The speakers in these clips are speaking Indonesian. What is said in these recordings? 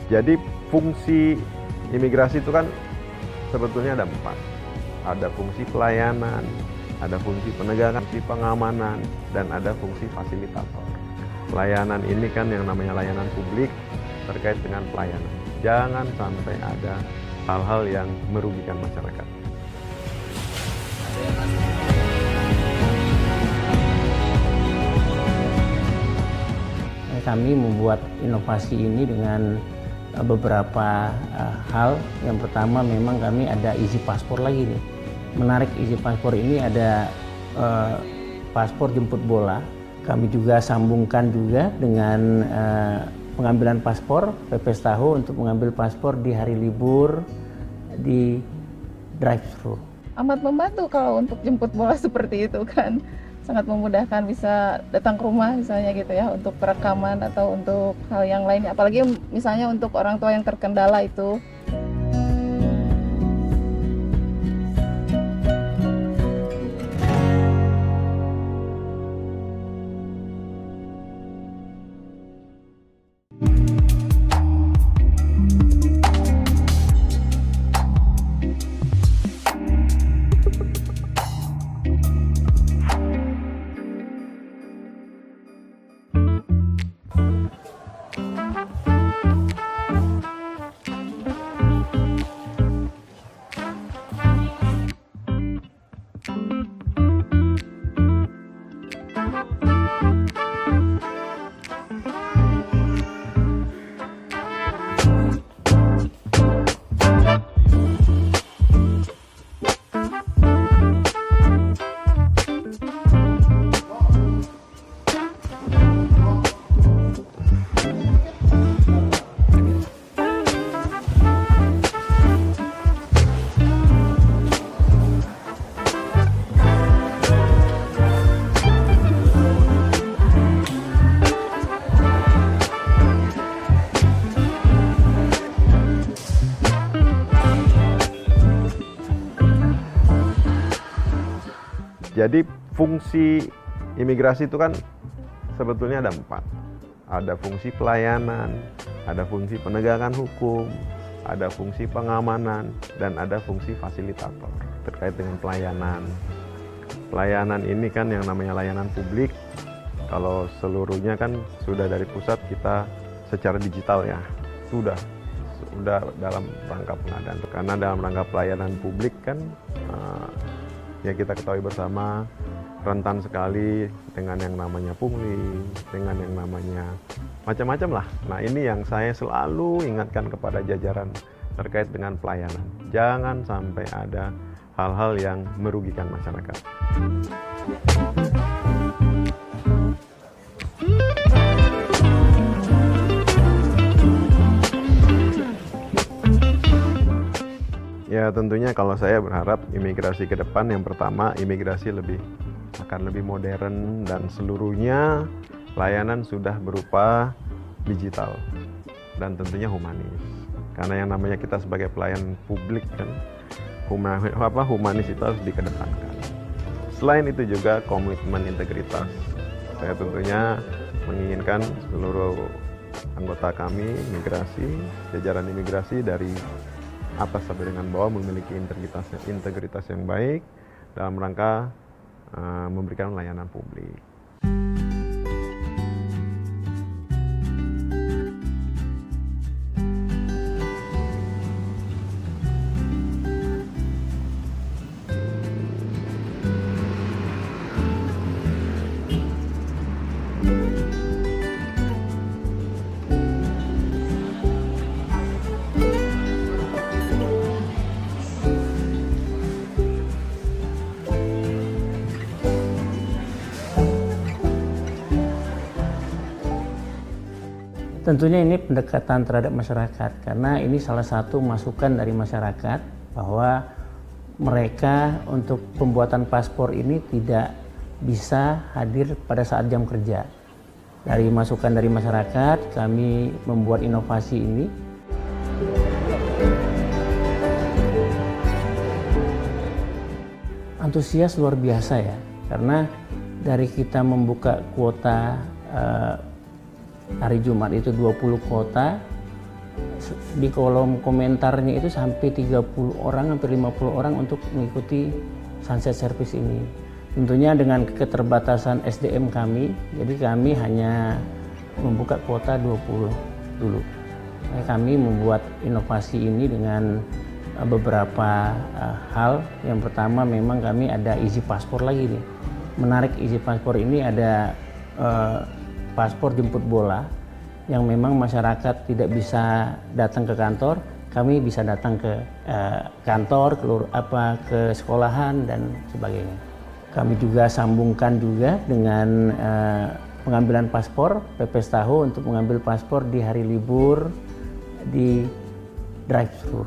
Jadi fungsi imigrasi itu kan sebetulnya ada 4. Ada fungsi pelayanan, ada fungsi penegakan, fungsi pengamanan, dan ada fungsi fasilitator. Pelayanan ini kan yang namanya layanan publik terkait dengan pelayanan. Jangan sampai ada hal-hal yang merugikan masyarakat. Kami membuat inovasi ini dengan beberapa hal. Yang pertama memang kami ada Easy Paspor lagi nih. Menarik Easy Paspor ini ada paspor jemput bola. Kami juga sambungkan juga dengan pengambilan paspor pepes tahu untuk mengambil paspor di hari libur di drive-thru. Amat membantu kalau untuk jemput bola seperti itu kan. Sangat memudahkan, bisa datang ke rumah misalnya gitu ya, untuk perekaman atau untuk hal yang lainnya. Apalagi misalnya untuk orang tua yang terkendala itu. Jadi fungsi imigrasi itu kan sebetulnya ada 4. Ada fungsi pelayanan, ada fungsi penegakan hukum, ada fungsi pengamanan, dan ada fungsi fasilitator terkait dengan pelayanan. Pelayanan ini kan yang namanya layanan publik. Kalau seluruhnya kan sudah dari pusat kita secara digital ya, sudah dalam rangka pengadaan. Karena dalam rangka pelayanan publik kan ya kita ketahui bersama rentan sekali dengan yang namanya pungli, dengan yang namanya macam-macam lah. Nah ini yang saya selalu ingatkan kepada jajaran terkait dengan pelayanan. Jangan sampai ada hal-hal yang merugikan masyarakat. Ya tentunya kalau saya berharap imigrasi ke depan yang pertama imigrasi akan lebih modern dan seluruhnya layanan sudah berupa digital dan tentunya humanis. Karena yang namanya kita sebagai pelayan publik kan humanis itu harus dikedepankan. Selain itu juga komitmen integritas. Saya tentunya menginginkan seluruh anggota kami imigrasi, jajaran imigrasi dari atas sampai dengan bawah memiliki integritas yang baik dalam rangka memberikan layanan publik. Tentunya ini pendekatan terhadap masyarakat, karena ini salah satu masukan dari masyarakat bahwa mereka untuk pembuatan paspor ini tidak bisa hadir pada saat jam kerja. Dari masukan dari masyarakat, kami membuat inovasi ini. Antusias luar biasa ya, karena dari kita membuka kuota hari Jumat itu 20 kuota, Di kolom komentarnya itu sampai 30 orang, hampir 50 orang untuk mengikuti sunset service ini. Tentunya dengan keterbatasan SDM kami, jadi kami hanya membuka kuota 20 dulu. Kami membuat inovasi ini dengan beberapa hal. Yang pertama memang kami ada easy paspor lagi nih. Menarik easy paspor ini ada paspor jemput bola yang memang masyarakat tidak bisa datang ke kantor, kami bisa datang ke kantor, ke sekolahan dan sebagainya. Kami juga sambungkan juga dengan pengambilan paspor pepes tahu untuk mengambil paspor di hari libur di drive-thru.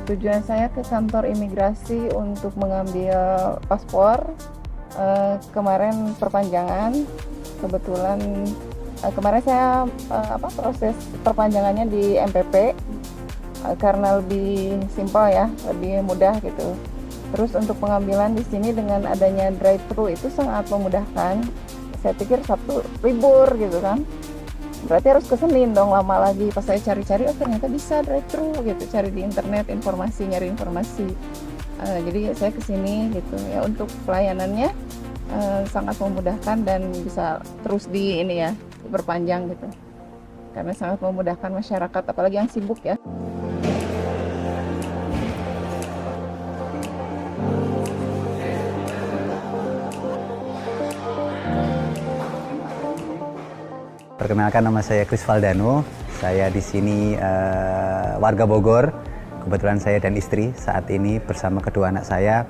Tujuan saya ke kantor imigrasi untuk mengambil paspor. Kemarin perpanjangan, kebetulan kemarin saya proses perpanjangannya di MPP karena lebih simpel ya, lebih mudah gitu. Terus untuk pengambilan di sini dengan adanya drive-thru itu sangat memudahkan. Saya pikir Sabtu libur gitu kan. Berarti harus ke Senin dong, lama lagi. Pas saya cari-cari, oh ternyata bisa drive-thru gitu, cari di internet nyari informasi. Jadi saya kesini gitu ya, untuk pelayanannya sangat memudahkan dan bisa terus diperpanjang gitu. Karena sangat memudahkan masyarakat, apalagi yang sibuk ya. Perkenalkan, nama saya Chris Valdano. Saya di sini warga Bogor. Kebetulan saya dan istri saat ini bersama kedua anak saya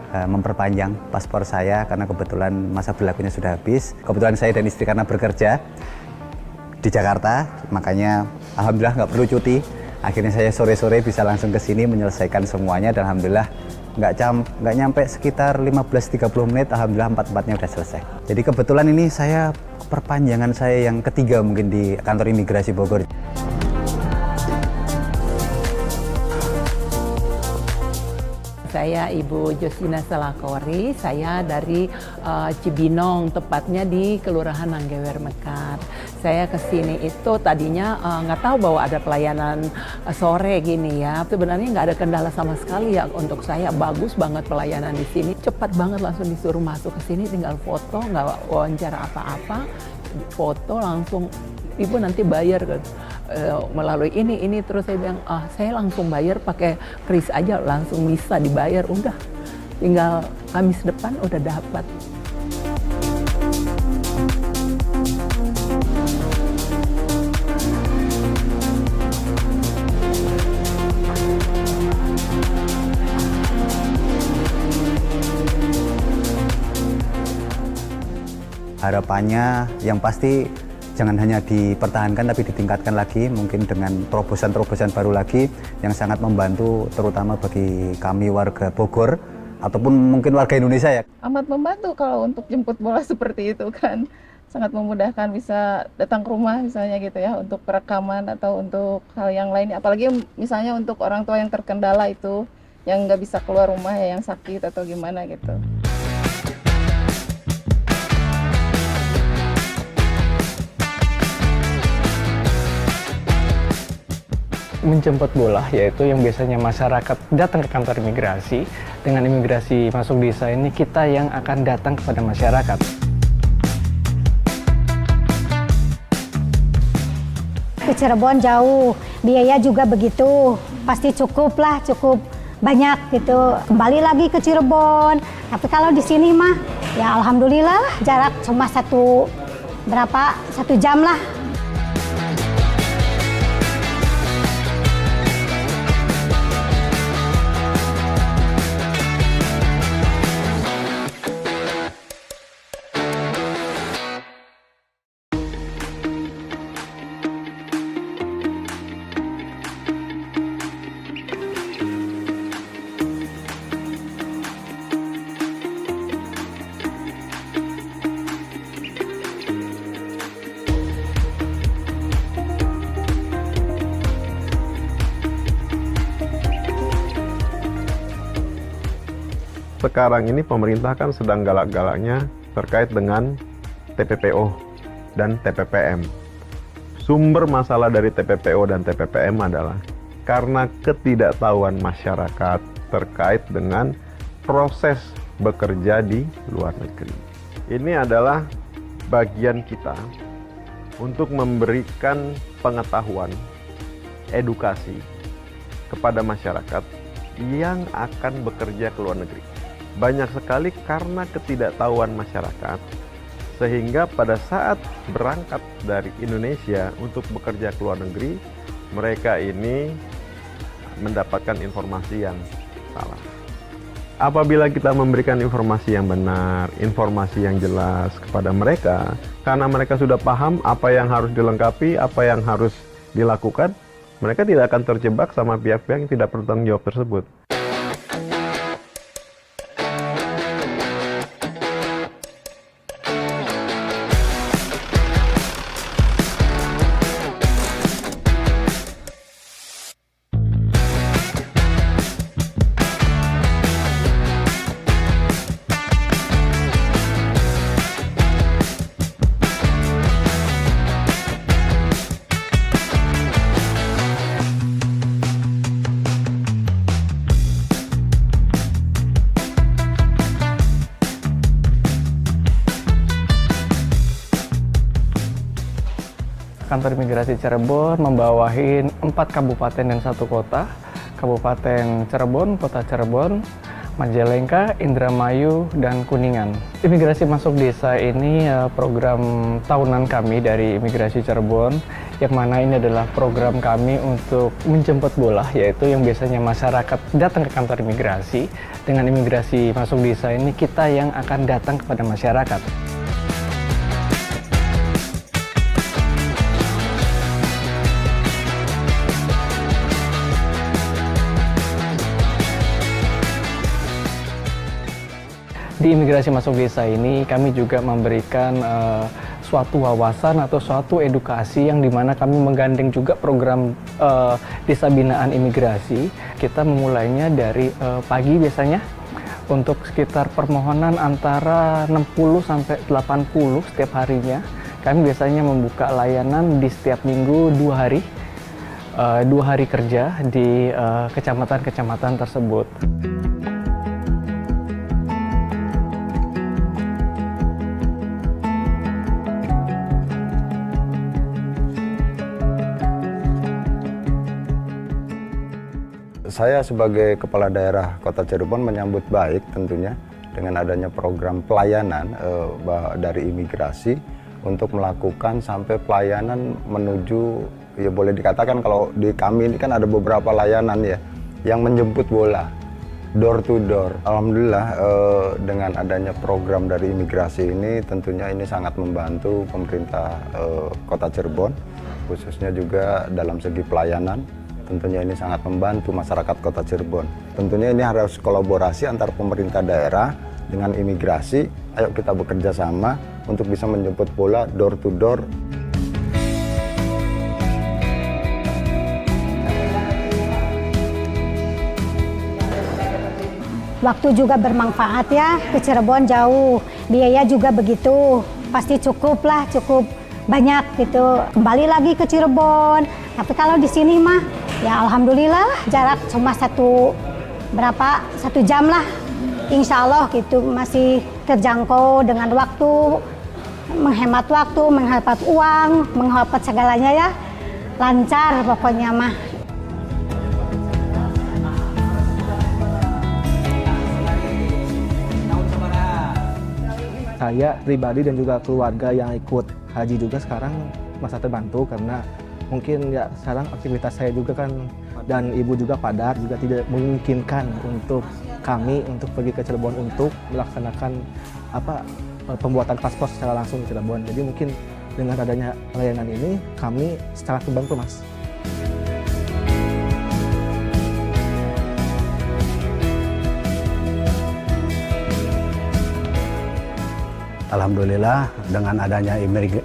memperpanjang paspor saya karena kebetulan masa berlakunya sudah habis. Kebetulan saya dan istri karena bekerja di Jakarta, makanya alhamdulillah nggak perlu cuti. Akhirnya saya sore-sore bisa langsung ke sini menyelesaikan semuanya dan alhamdulillah nggak nyampe sekitar 15-30 menit, alhamdulillah 4-4-nya udah selesai. Jadi kebetulan ini saya perpanjangan saya yang ketiga mungkin di kantor imigrasi Bogor. Saya Ibu Josina Salakori, saya dari Cibinong, tepatnya di Kelurahan Nanggewer Mekar. Saya kesini itu tadinya nggak tahu bahwa ada pelayanan sore gini ya. Sebenarnya nggak ada kendala sama sekali ya untuk saya. Bagus banget pelayanan di sini. Cepat banget, langsung disuruh masuk ke sini, tinggal foto, nggak wawancara apa-apa, foto langsung. Ibu nanti bayar kan melalui ini terus saya bilang saya langsung bayar pakai kris aja, langsung bisa dibayar, udah tinggal Kamis depan udah dapat. Harapannya yang pasti jangan hanya dipertahankan tapi ditingkatkan lagi, mungkin dengan terobosan-terobosan baru lagi yang sangat membantu terutama bagi kami warga Bogor ataupun mungkin warga Indonesia ya. Amat membantu kalau untuk jemput bola seperti itu kan, sangat memudahkan, bisa datang ke rumah misalnya gitu ya, untuk perekaman atau untuk hal yang lain. Apalagi misalnya untuk orang tua yang terkendala itu, yang nggak bisa keluar rumah ya, yang sakit atau gimana gitu. Menjemput bola, yaitu yang biasanya masyarakat datang ke kantor imigrasi. Dengan imigrasi masuk desa ini, kita yang akan datang kepada masyarakat. Ke Cirebon jauh, biaya juga begitu, pasti cukup banyak gitu. Kembali lagi ke Cirebon, tapi kalau di sini mah ya alhamdulillah jarak cuma 1 jam lah. sekarang ini pemerintah kan sedang galak-galaknya terkait dengan TPPO dan TPPM. Sumber masalah dari TPPO dan TPPM adalah karena ketidaktahuan masyarakat terkait dengan proses bekerja di luar negeri. Ini adalah bagian kita untuk memberikan pengetahuan, edukasi kepada masyarakat yang akan bekerja ke luar negeri. Banyak sekali karena ketidaktahuan masyarakat, sehingga pada saat berangkat dari Indonesia untuk bekerja ke luar negeri, mereka ini mendapatkan informasi yang salah. Apabila kita memberikan informasi yang benar, informasi yang jelas kepada mereka, karena mereka sudah paham apa yang harus dilengkapi, apa yang harus dilakukan, mereka tidak akan terjebak sama pihak-pihak yang tidak bertanggung jawab tersebut. Kantor Imigrasi Cirebon membawahi 4 kabupaten dan 1 kota. Kabupaten Cirebon, Kota Cirebon, Majalengka, Indramayu, dan Kuningan. Imigrasi Masuk Desa ini program tahunan kami dari Imigrasi Cirebon, yang mana ini adalah program kami untuk menjemput bola, yaitu yang biasanya masyarakat datang ke kantor imigrasi. Dengan Imigrasi Masuk Desa ini, kita yang akan datang kepada masyarakat. Di Imigrasi Masuk Desa ini kami juga memberikan suatu wawasan atau suatu edukasi yang dimana kami menggandeng juga program Desa Binaan Imigrasi. Kita memulainya dari pagi biasanya untuk sekitar permohonan antara 60 sampai 80 setiap harinya. Kami biasanya membuka layanan di setiap minggu 2 hari. 2 hari kerja di kecamatan-kecamatan tersebut. Saya sebagai Kepala Daerah Kota Cirebon menyambut baik tentunya dengan adanya program pelayanan dari imigrasi untuk melakukan sampai pelayanan menuju, ya boleh dikatakan kalau di kami ini kan ada beberapa layanan ya yang menjemput bola door to door. Alhamdulillah dengan adanya program dari imigrasi ini tentunya ini sangat membantu pemerintah Kota Cirebon, khususnya juga dalam segi pelayanan. Tentunya ini sangat membantu masyarakat Kota Cirebon. Tentunya ini harus kolaborasi antar pemerintah daerah dengan imigrasi. Ayo kita bekerja sama untuk bisa menjemput bola door to door. Waktu juga bermanfaat ya, ke Cirebon jauh, biaya juga begitu, pasti cukup lah, cukup banyak gitu. Kembali lagi ke Cirebon, tapi kalau di sini mah ya alhamdulillah jarak cuma 1 jam lah, insya Allah gitu, masih terjangkau dengan waktu, menghemat waktu, menghemat uang, menghemat segalanya ya, lancar pokoknya mah. Saya pribadi dan juga keluarga yang ikut haji juga sekarang masa terbantu karena mungkin ya sekarang aktivitas saya juga kan dan ibu juga padat, juga tidak memungkinkan untuk kami untuk pergi ke Cirebon untuk melaksanakan pembuatan paspor secara langsung di Cirebon. Jadi mungkin dengan adanya layanan ini kami sangat terbantu, Mas. Alhamdulillah dengan adanya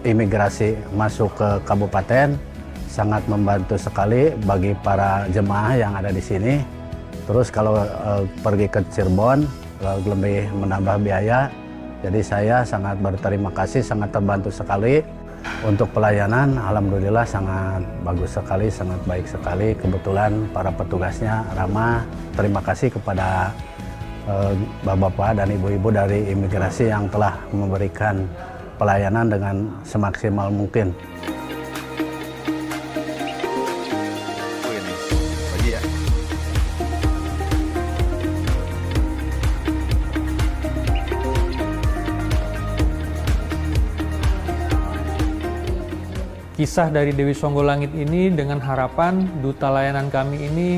imigrasi masuk ke kabupaten sangat membantu sekali bagi para jemaah yang ada di sini. Terus kalau pergi ke Cirebon lebih menambah biaya. Jadi saya sangat berterima kasih, sangat terbantu sekali. Untuk pelayanan, alhamdulillah sangat bagus sekali, sangat baik sekali. Kebetulan para petugasnya ramah. Terima kasih kepada bapak-bapak dan ibu-ibu dari imigrasi yang telah memberikan pelayanan dengan semaksimal mungkin. Kisah dari Dewi Songgolangit ini dengan harapan duta layanan kami ini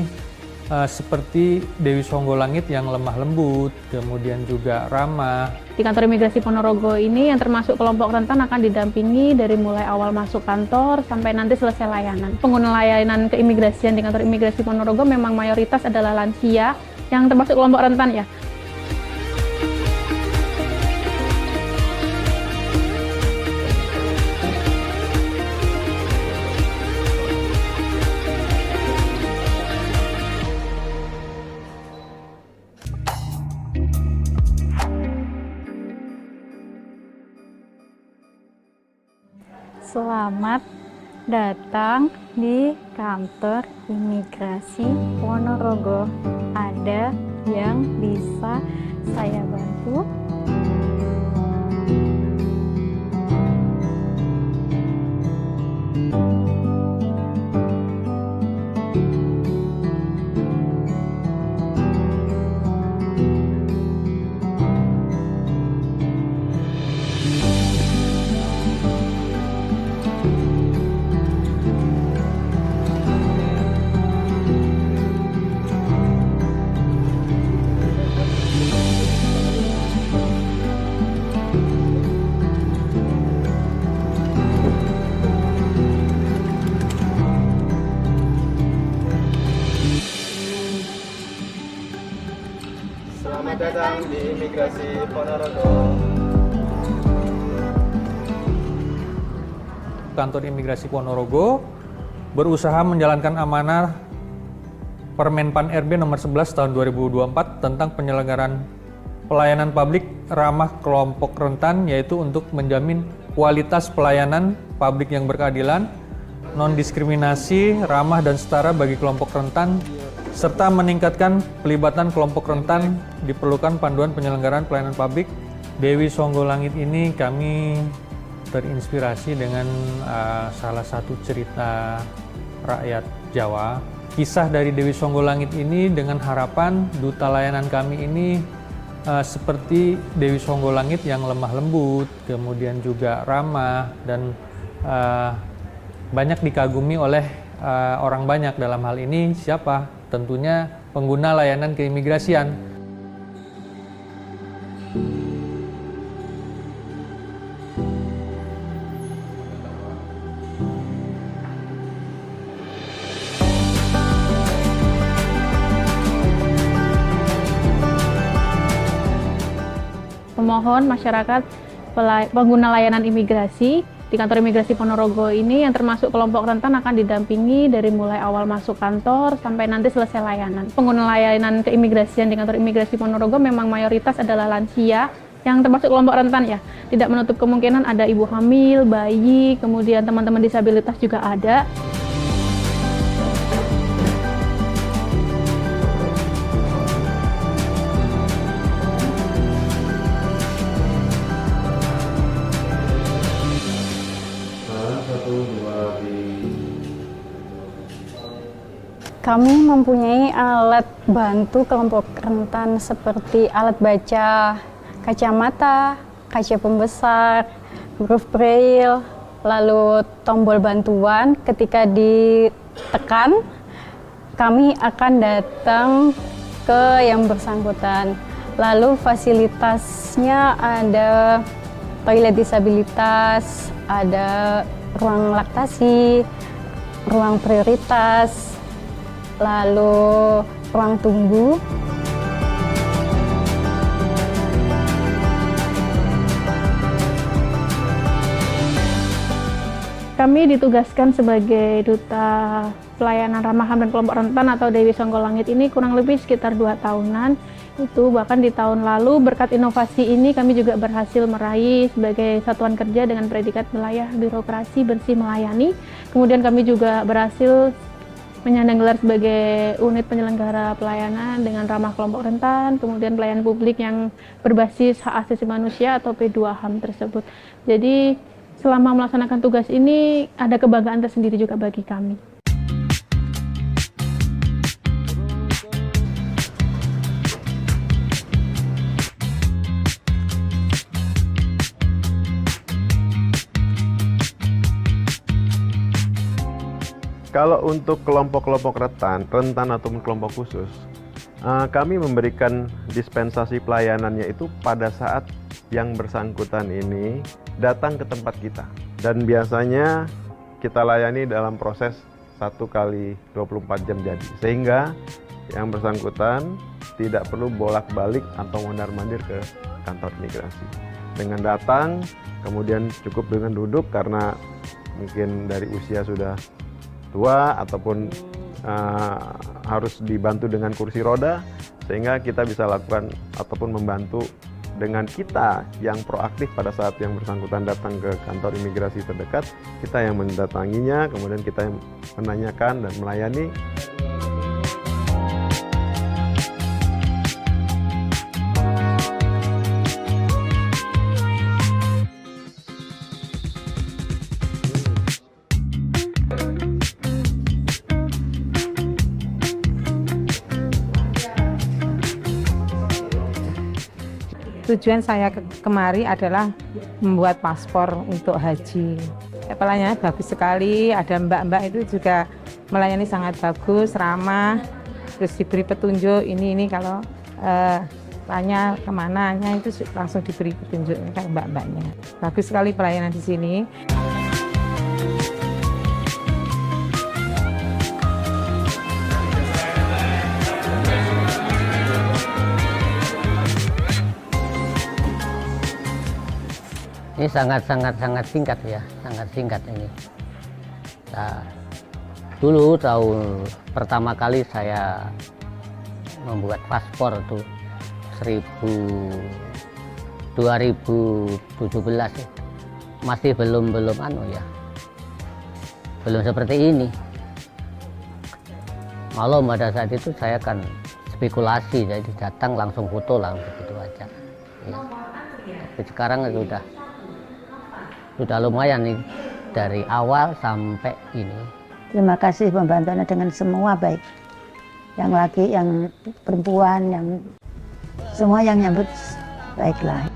seperti Dewi Songgolangit yang lemah lembut, kemudian juga ramah. Di kantor imigrasi Ponorogo ini yang termasuk kelompok rentan akan didampingi dari mulai awal masuk kantor sampai nanti selesai layanan. Pengguna layanan keimigrasian di kantor imigrasi Ponorogo memang mayoritas adalah lansia yang termasuk kelompok rentan ya. Selamat datang di kantor imigrasi Ponorogo. Ada yang bisa saya bantu? Selamat datang di imigrasi Ponorogo. Kantor imigrasi Ponorogo berusaha menjalankan amanah Permenpan RB nomor 11 tahun 2024 tentang penyelenggaraan pelayanan publik ramah kelompok rentan, yaitu untuk menjamin kualitas pelayanan publik yang berkeadilan, non-diskriminasi, ramah dan setara bagi kelompok rentan, serta meningkatkan pelibatan kelompok rentan. Diperlukan panduan penyelenggaraan pelayanan publik. Dewi Songgolangit ini kami terinspirasi dengan salah satu cerita rakyat Jawa. Kisah dari Dewi Songgolangit ini dengan harapan duta layanan kami ini seperti Dewi Songgolangit yang lemah lembut, kemudian juga ramah dan banyak dikagumi oleh orang banyak. Dalam hal ini siapa? Tentunya pengguna layanan keimigrasian. Pemohon masyarakat pengguna layanan imigrasi di kantor imigrasi Ponorogo ini yang termasuk kelompok rentan akan didampingi dari mulai awal masuk kantor sampai nanti selesai layanan. Pengguna layanan keimigrasian di kantor imigrasi Ponorogo memang mayoritas adalah lansia yang termasuk kelompok rentan ya. Tidak menutup kemungkinan ada ibu hamil, bayi, kemudian teman-teman disabilitas juga ada. Kami mempunyai alat bantu kelompok rentan seperti alat baca, kacamata, kaca pembesar, huruf braille, lalu tombol bantuan. Ketika ditekan, kami akan datang ke yang bersangkutan. Lalu fasilitasnya ada toilet disabilitas, ada ruang laktasi, ruang prioritas, lalu ruang tunggu. Kami ditugaskan sebagai duta pelayanan ramah HAM dan kelompok rentan atau Dewi Songgolangit ini kurang lebih sekitar 2 tahunan. Itu bahkan di tahun lalu berkat inovasi ini kami juga berhasil meraih sebagai satuan kerja dengan predikat wilayah birokrasi bersih melayani. Kemudian kami juga berhasil menyandang gelar sebagai unit penyelenggara pelayanan dengan ramah kelompok rentan, kemudian pelayanan publik yang berbasis hak asasi manusia atau P2HAM tersebut. Jadi selama melaksanakan tugas ini ada kebanggaan tersendiri juga bagi kami. Kalau untuk kelompok-kelompok rentan ataupun kelompok khusus, kami memberikan dispensasi pelayanannya itu pada saat yang bersangkutan ini datang ke tempat kita. Dan biasanya kita layani dalam proses 1 kali 24 jam jadi. Sehingga yang bersangkutan tidak perlu bolak-balik atau mondar-mandir ke kantor imigrasi. Dengan datang, kemudian cukup dengan duduk karena mungkin dari usia sudah tua ataupun harus dibantu dengan kursi roda, sehingga kita bisa lakukan ataupun membantu dengan kita yang proaktif pada saat yang bersangkutan datang ke kantor imigrasi terdekat, kita yang mendatanginya, kemudian kita yang menanyakan dan melayani. Tujuan saya kemari adalah membuat paspor untuk haji. Pelayanannya bagus sekali, ada mbak-mbak itu juga melayani sangat bagus, ramah, terus diberi petunjuk ini kalau tanya kemananya itu langsung diberi petunjuk kayak mbak-mbaknya. Bagus sekali pelayanan di sini. Ini sangat singkat ya, sangat singkat ini. Nah, dulu tahun pertama kali saya membuat paspor itu 2017 ya. Masih belum belum seperti ini. Malah pada saat itu saya kan spekulasi, jadi datang langsung foto langsung begitu aja. Ya. Tapi sekarang sudah lumayan nih dari awal sampai ini. Terima kasih pembantuannya dengan semua baik. Yang laki, yang perempuan, yang semua yang nyambut baiklah.